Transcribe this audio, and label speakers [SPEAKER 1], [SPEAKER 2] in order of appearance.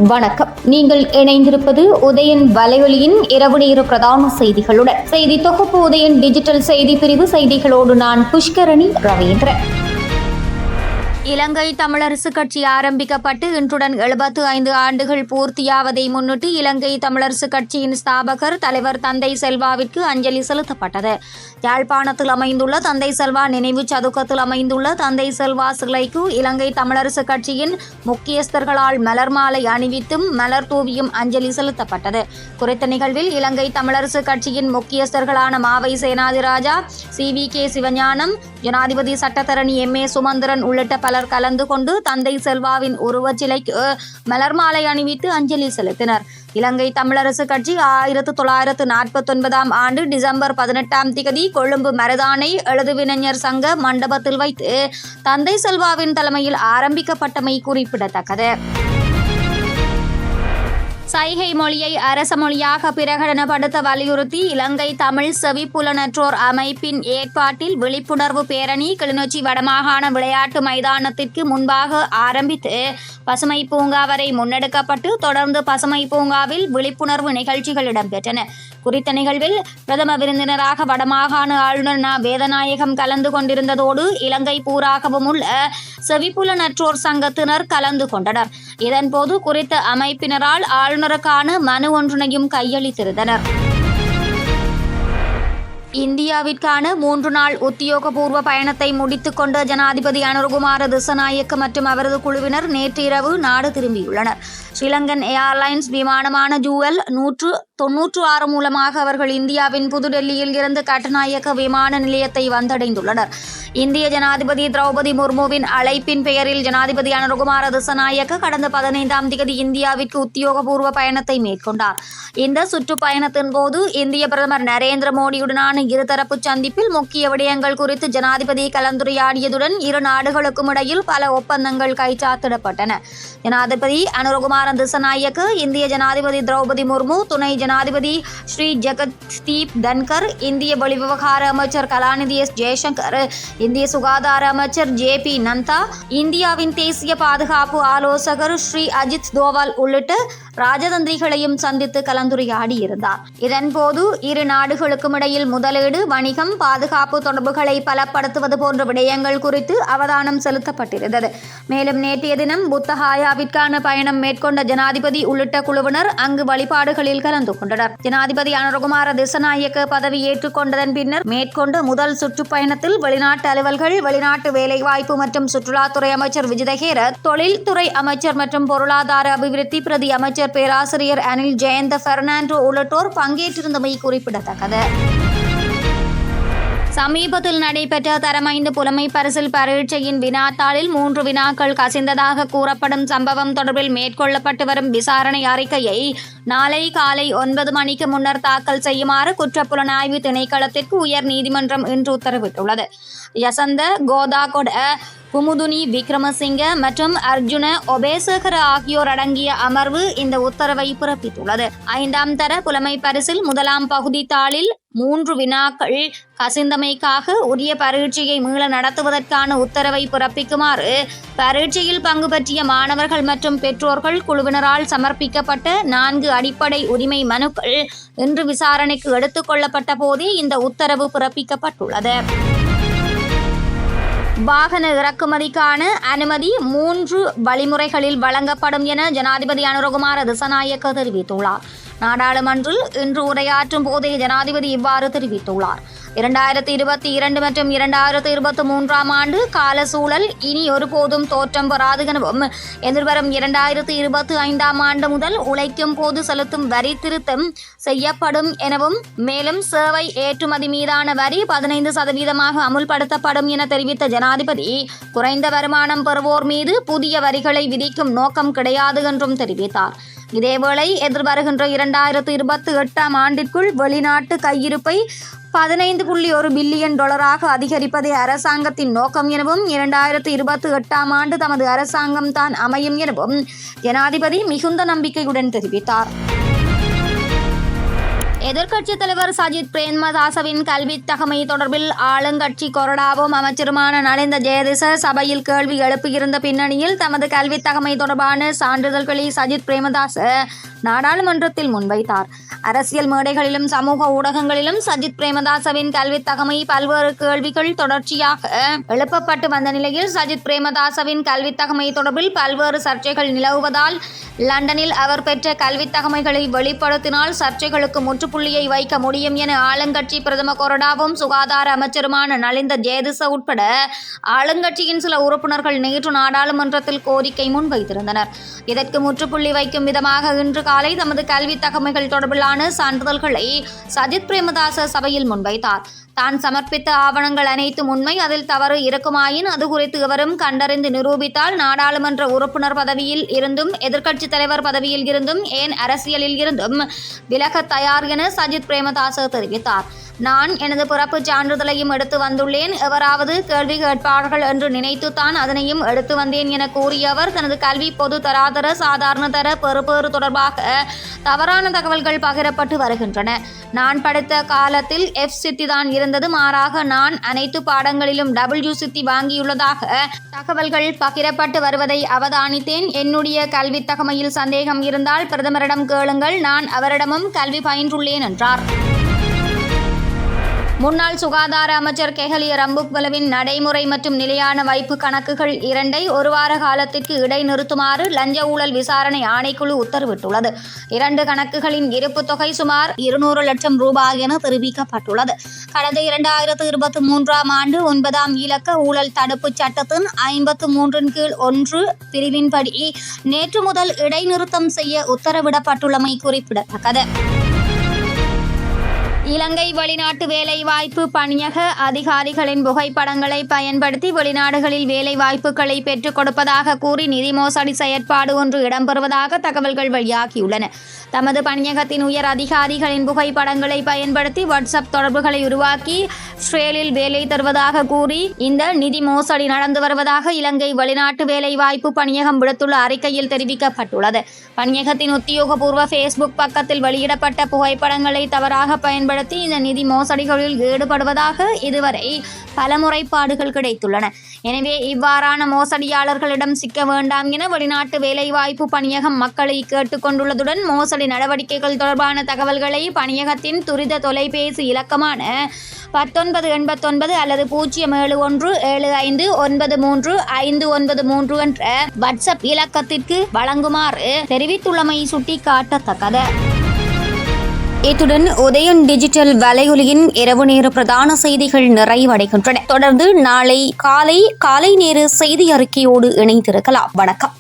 [SPEAKER 1] வணக்கம். நீங்கள் இணைந்திருப்பது உதயன் வலையொலியின் இரவு நேர பிரதான செய்திகளுடன். செய்தி தொகுப்பு உதயன் டிஜிட்டல் செய்தி பிரிவு செய்திகளோடு நான் புஷ்கரணி ரவீந்திரன். இலங்கை தமிழரசு கட்சி ஆரம்பிக்கப்பட்டு இன்றுடன் 75 ஆண்டுகள் பூர்த்தியாவதை முன்னிட்டு இலங்கை தமிழரசு கட்சியின் ஸ்தாபகர் தலைவர் தந்தை செல்வாவிற்கு அஞ்சலி செலுத்தப்பட்டது. யாழ்ப்பாணத்தில் அமைந்துள்ள தந்தை செல்வா நினைவு சதுக்கத்தில் அமைந்துள்ள தந்தை செல்வா சிலைக்கு இலங்கை தமிழரசு கட்சியின் முக்கியஸ்தர்களால் மலர் மாலை அணிவித்தும் மலர் தூவியும் அஞ்சலி செலுத்தப்பட்டது. குறித்த நிகழ்வில் இலங்கை தமிழரசு கட்சியின் முக்கியஸ்தர்களான மாவை சேனாதிராஜா, CVK சிவஞானம், ஜனாதிபதி சட்டத்தரணி MA சுமந்திரன் உள்ளிட்ட பலர் கலந்து கொண்டு தந்தை செல்வாவின் உருவச்சிலைக்கு மலர் மாலை அணிவித்து அஞ்சலி செலுத்தினர். இலங்கை தமிழரசு கட்சி 1949 ஆண்டு டிசம்பர் 18 கொழும்பு மருதானை எழுதுவினைஞர் சங்க மண்டபத்தில் வைத்து தந்தை செல்வாவின் தலைமையில் ஆரம்பிக்கப்பட்டமை குறிப்பிடத்தக்கது. சைகை மொழியை அரச மொழியாக பிரகடனப்படுத்த வலியுறுத்தி இலங்கை தமிழ் செவிப்புலனற்றோர் அமைப்பின் ஏற்பாட்டில் விழிப்புணர்வு பேரணி கிளிநொச்சி வடமாகாண விளையாட்டு மைதானத்திற்கு முன்பாக ஆரம்பித்து பசுமை பூங்கா வரை முன்னெடுக்கப்பட்டு தொடர்ந்து பசுமை பூங்காவில் விழிப்புணர்வு நிகழ்ச்சிகள் இடம்பெற்றன. குறித்த நிகழ்வில் பிரதம விருந்தினராக வடமாகாண ஆளுநர் வேதநாயகம் கலந்து கொண்டிருந்ததோடு இலங்கை பூராகவும் உள்ள செவிப்புலனற்றோர் சங்கத்தினர் கலந்து கொண்டனர். இதன்போது குறித்த அமைப்பினரால் ஆளுநருக்கான மனு ஒன்றினையும் கையளித்திருந்தனர். இந்தியாவிற்கான 3 நாள் உத்தியோகபூர்வ பயணத்தை முடித்துக் கொண்ட ஜனாதிபதி அனுரகுமார திஸநாயக்க மற்றும் அவரது குழுவினர் நேற்று இரவு நாடு திரும்பியுள்ளனர். ஸ்ரீலங்கன் ஏர்லைன்ஸ் விமானமான ஜூவல் 196 மூலமாக அவர்கள் இந்தியாவின் புதுடெல்லியில் இருந்து கட்டுநாயக்க விமான நிலையத்தை வந்தடைந்துள்ளனர். இந்திய ஜனாதிபதி திரௌபதி முர்முவின் அழைப்பின் பெயரில் ஜனாதிபதி அனுரகுமார திஸநாயக்க கடந்த 15 இந்தியாவிற்கு உத்தியோகபூர்வ பயணத்தை மேற்கொண்டார். இந்த சுற்றுப்பயணத்தின் போது இந்திய பிரதமர் நரேந்திர மோடியுடனான இருதரப்பு சந்திப்பில் முக்கிய விடயங்கள் குறித்து ஜனாதிபதி கலந்துரையாடியதுடன் இரு நாடுகளுக்கும் இடையில் பல ஒப்பந்தங்கள் கைச்சாத்திடப்பட்டன. ஜனாதிபதி அனுரகுமார திஸநாயக்க, இந்திய ஜனாதிபதி திரௌபதி முர்மு, துணை ஜனாதிபதி ஸ்ரீ ஜெகதீப் தன்கர், இந்திய வெளிவிவகார அமைச்சர் கலாநிதி S. ஜெய்சங்கர், இந்திய சுகாதார அமைச்சர் JP நந்தா, இந்தியாவின் தேசிய பாதுகாப்பு ஆலோசகர் ஸ்ரீ அஜித் தோவல் உள்ளிட்ட ராஜதந்திரிகளையும் சந்தித்து கலந்துரையாடியிருந்தார். இதன்போது இரு நாடுகளுக்கும் இடையில் முதலீடு, வணிகம், பாதுகாப்பு தொடர்புகளை பலப்படுத்துவது போன்ற விடயங்கள் குறித்து அவதானம் செலுத்தப்பட்டிருந்தது. மேலும் நேற்றைய தினம் புத்தகாயாவிற்கான பயணம் மேற்கொண்ட ஜனாதிபதி உள்ளிட்ட குழுவினர் அங்கு வழிபாடுகளில் கலந்து கொண்டனர். ஜனாதிபதி அனுரகுமார திஸநாயக்க பதவி ஏற்றுக்கொண்டதன் பின்னர் மேற்கொண்ட முதல் சுற்றுப்பயணத்தில் வெளிநாட்டு அலுவல்கள், வெளிநாட்டு வேலைவாய்ப்பு மற்றும் சுற்றுலாத்துறை அமைச்சர் விஜிதஹேர, தொழில்துறை அமைச்சர் மற்றும் பொருளாதார அபிவிருத்தி பிரதி அமைச்சர் பேராசிரியர் அனில் ஜெயந்த பெர்னாண்டோ உள்ளிட்டோர் பங்கேற்றிருந்தமை குறிப்பிடத்தக்கது. சமீபத்தில் நடைபெற்ற தரம் 5 புலமை பரிசில் பரீட்சையின் வினாத்தாளில் 3 வினாக்கள் கசிந்ததாக கூறப்படும் சம்பவம் தொடர்பில் மேற்கொள்ளப்பட்டு வரும் விசாரணை அறிக்கையை நாளை காலை 9 மணிக்கு முன்னர் தாக்கல் செய்யுமாறு குற்றப்புலனாய்வு திணைக்களத்திற்கு உயர் நீதிமன்றம் இன்று உத்தரவிட்டுள்ளது. யசந்த கோதாகொட, குமுதுனி விக்ரமசிங்க மற்றும் அர்ஜுன ஒபேசகர ஆகியோர் அடங்கிய அமர்வு இந்த உத்தரவை பிறப்பித்துள்ளது. 5ஆம் தர புலமை பரிசில் 1ஆம் பகுதி தாளில் 3 வினாக்கள் கசிந்தமைக்காக உரிய பரீட்சையை மீள நடத்துவதற்கான உத்தரவை பிறப்பிக்குமாறு பரீட்சையில் பங்கு பற்றிய மாணவர்கள் மற்றும் பெற்றோர்கள் குழுவினரால் சமர்ப்பிக்கப்பட்ட 4 அடிப்படை உரிமை மனுக்கள் இன்று விசாரணைக்கு எடுத்துக் கொள்ளப்பட்ட போதே இந்த உத்தரவு பிறப்பிக்கப்பட்டுள்ளது. வாகன இறக்குமதிக்கான அனுமதி 3 வழிமுறைகளில் வழங்கப்படும் என ஜனாதிபதி அனுரகுமார திஸநாயக்க தெரிவித்துள்ளார். நாடாளுமன்றில் இன்று உரையாற்றும் போதே ஜனாதிபதி இவ்வாறு தெரிவித்துள்ளார். 2022 மற்றும் 2023 ஆண்டு கால சூழல் இனி ஒருபோதும் தோற்றம் பெறாது எனவும் எதிர்வரும் 2025 ஆண்டு முதல் உழைக்கும் போது செலுத்தும் வரி திருத்தம் செய்யப்படும் எனவும் மேலும் சேவை ஏற்றுமதி மீதான வரி 15% அமுல்படுத்தப்படும் என தெரிவித்த ஜனாதிபதி குறைந்த வருமானம் பெறுவோர் மீது புதிய வரிகளை விதிக்கும் நோக்கம் கிடையாது என்றும் தெரிவித்தார். இதேவேளை எதிர்வருகின்ற 2028 ஆண்டிற்குள் வெளிநாட்டு கையிருப்பை $15.1 பில்லியன் அதிகரிப்பதே அரசாங்கத்தின் நோக்கம் எனவும் 2028 ஆண்டு தமது அரசாங்கம் தான் அமையும் எனவும் ஜனாதிபதி மிகுந்த நம்பிக்கையுடன் தெரிவித்தார். எதிர்க்கட்சித் தலைவர் சஜித் பிரேமதாசவின் கல்வி தகமை தொடர்பில் ஆளுங்கட்சி கொறடாவும் அமைச்சருமான நலிந்த ஜெயதிச சபையில் கேள்வி எழுப்பியிருந்த பின்னணியில் தமது கல்வி தகமை தொடர்பான சான்றிதழ்களை சஜித் பிரேமதாச நாடாளுமன்றத்தில் முன்வைத்தார். அரசியல் மேடைகளிலும் சமூக ஊடகங்களிலும் சஜித் பிரேமதாசவின் கல்வி தகமை பல்வேறு கேள்விகள் தொடர்ச்சியாக எழுப்பப்பட்டு வந்த நிலையில் சஜித் பிரேமதாசவின் கல்வி தகமை தொடர்பில் பல்வேறு சர்ச்சைகள் நிலவுவதால் லண்டனில் அவர் பெற்ற கல்வி தகமைகளை வெளிப்படுத்தினால் சர்ச்சைகளுக்கு முற்றுப்புள்ளியை வைக்க முடியும் என ஆளுங்கட்சி பிரதம கொறடாவும் சுகாதார அமைச்சருமான நலிந்த ஜெயதிச உட்பட ஆளுங்கட்சியின் சில உறுப்பினர்கள் நேற்று நாடாளுமன்றத்தில் கோரிக்கை முன்வைத்திருந்தனர். இதற்கு முற்றுப்புள்ளி வைக்கும் விதமாக இன்று காலை தமது கல்வி தகமைகள் தொடர்பிலான சான்றிதழ்களை சஜித் பிரேமதாச சபையில் முன்வைத்தார். தான் சமர்ப்பித்த ஆவணங்கள் அனைத்தும் உண்மை, அதில் தவறு இருக்குமாயின் அது குறித்து எவரும் கண்டறிந்து நிரூபித்தால் நாடாளுமன்ற உறுப்பினர் பதவியில் இருந்தும் எதிர்க்கட்சித் தலைவர் பதவியில் இருந்தும் ஏன் அரசியலில் இருந்தும் விலக தயார் என சஜித் பிரேமதாச தெரிவித்தார். நான் எனது பிறப்பு சான்றிதழையும் எடுத்து வந்துள்ளேன், எவராவது கேள்வி கேட்பார்கள் என்று நினைத்துத்தான் அதனையும் எடுத்து வந்தேன் என கூறிய அவர் தனது கல்வி பொது தராதர சாதாரண தர பெறுபேறு தொடர்பாக தவறான தகவல்கள் பகிரப்பட்டு வருகின்றன. நான் படித்த காலத்தில் F தான் இருந்தது, மாறாக நான் அனைத்து பாடங்களிலும் W வாங்கியுள்ளதாக தகவல்கள் பகிரப்பட்டு வருவதை அவதானித்தேன். என்னுடைய கல்வி தகமையில் சந்தேகம் இருந்தால் பிரதமரிடம் கேளுங்கள், நான் அவரிடமும் கல்வி பயின்றுள்ளேன் என்றார். முன்னாள் சுகாதார அமைச்சர் கெஹலிய ரம்புக்வெலவின் நடைமுறை மற்றும் நிலையான வைப்பு கணக்குகள் 2ஐ ஒரு வார காலத்திற்கு இடைநிறுத்துமாறு லஞ்ச ஊழல் விசாரணை ஆணைக்குழு உத்தரவிட்டுள்ளது. 2 கணக்குகளின் இருப்பு தொகை சுமார் 200 லட்சம் ரூபாய் என தெரிவிக்கப்பட்டுள்ளது. கடந்த 2023ஆம் ஆண்டு 9ஆம் இலக்க ஊழல் தடுப்பு சட்டத்தின் 53 கீழ் 1 பிரிவின்படி நேற்று முதல் இடைநிறுத்தம் செய்ய உத்தரவிடப்பட்டுள்ளமை குறிப்பிடத்தக்கது. இலங்கை வெளிநாட்டு வேலைவாய்ப்பு பணியக அதிகாரிகளின் புகைப்படங்களை பயன்படுத்தி வெளிநாடுகளில் வேலைவாய்ப்புகளை பெற்றுக் கொடுப்பதாக கூறி நிதி மோசடி செயற்பாடு ஒன்று இடம்பெறுவதாக தகவல்கள் வெளியாகியுள்ளன. தமது பணியகத்தின் உயர் அதிகாரிகளின் புகைப்படங்களை பயன்படுத்தி வாட்ஸ்அப் தொடர்புகளை உருவாக்கி இஸ்ரேலில் வேலை தருவதாக கூறி இந்த நிதி மோசடி நடந்து வருவதாக இலங்கை வெளிநாட்டு வேலைவாய்ப்பு பணியகம் விடுத்துள்ள அறிக்கையில் தெரிவிக்கப்பட்டுள்ளது. பணியகத்தின் உத்தியோகபூர்வ ஃபேஸ்புக் பக்கத்தில் வெளியிடப்பட்ட புகைப்படங்களை தவறாக பயன்படுத்தி இந்த நிதி மோசடிகளில் ஈடுபடுவதாக இதுவரை பல முறைப்பாடுகள் கிடைத்துள்ளன. எனவே இவ்வாறான மோசடியாளர்களிடம் சிக்க வேண்டாம் என வெளிநாட்டு வேலைவாய்ப்பு பணியகம் மக்களை கேட்டுக்கொண்டுள்ளதுடன் மோசடி நடவடிக்கைகள் தொடர்பான தகவல்களை பணியகத்தின் துரித தொலைபேசி இலக்கமான 1989 அல்லது 07175935593 என்ற வாட்ஸ்அப் இலக்கத்திற்கு வழங்குமாறு தெரிவித்துள்ளமை சுட்டிக்காட்டத்தக்கது. இத்துடன் உதயன் டிஜிட்டல் வலையொலியின் இரவு நேர பிரதான செய்திகள் நிறைவடைகின்றன. தொடர்ந்து நாளை காலை நேர செய்தி அறிக்கையோடு இணைந்திருக்கலாம். வணக்கம்.